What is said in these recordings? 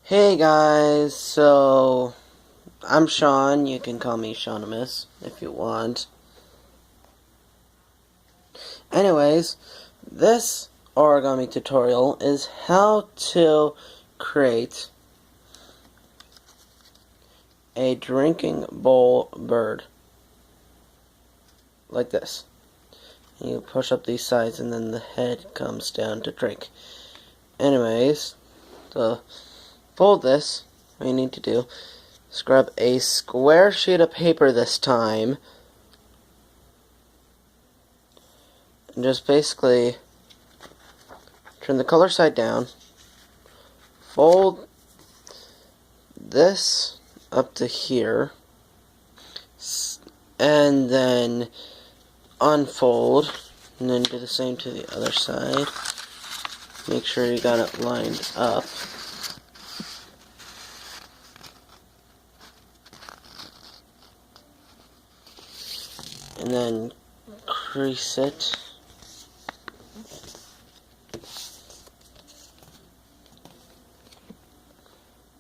Hey guys, so I'm Sean. You can call me Seanimus if you want. Anyways, this origami tutorial is how to create a drinking bowl bird. Like this. You push up these sides and then the head comes down to drink. Anyways, to fold this, what you need to do is grab a square sheet of paper this time and just basically turn the color side down, fold this up to here, and then unfold, and then do the same to the other side. Make sure you got it lined up. And then crease it.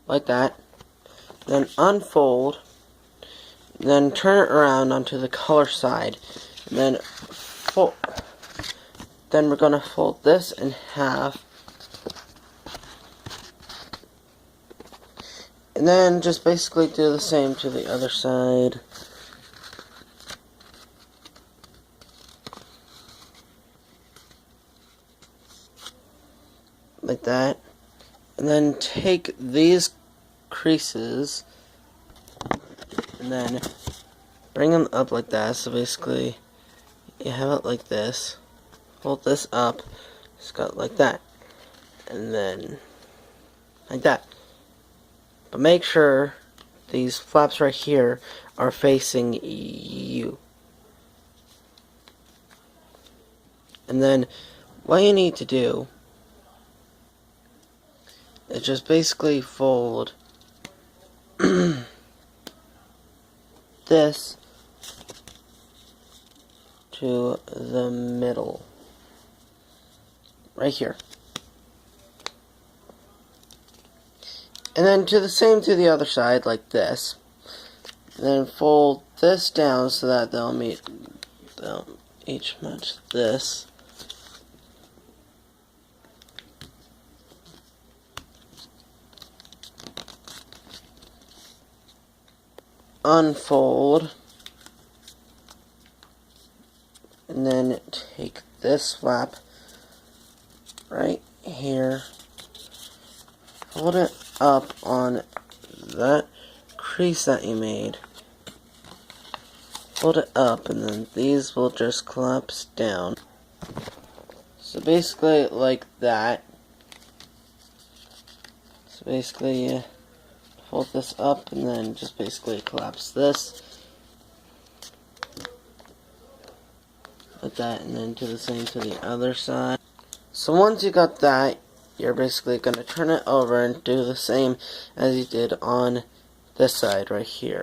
Like that. Then unfold. Then turn it around onto the color side. And then fold. Then we're going to fold this in half. And then just basically do the same to the other side. Like that. And then take these creases and then bring them up like that. So basically you have it like this. Fold this up. It's got like that. And then like that. But make sure these flaps right here are facing you. And then what you need to do is just basically fold this to the middle. Right here. And then do the same to the other side, like this. And then fold this down so that they'll each match this. Unfold. And then take this flap right here. Fold it up on that crease that you made. Fold it up and then these will just collapse down. So basically like that. So basically you fold this up and then just basically collapse this. Like that, and then do the same to the other side. So once you got that, you're basically going to turn it over and do the same as you did on this side right here.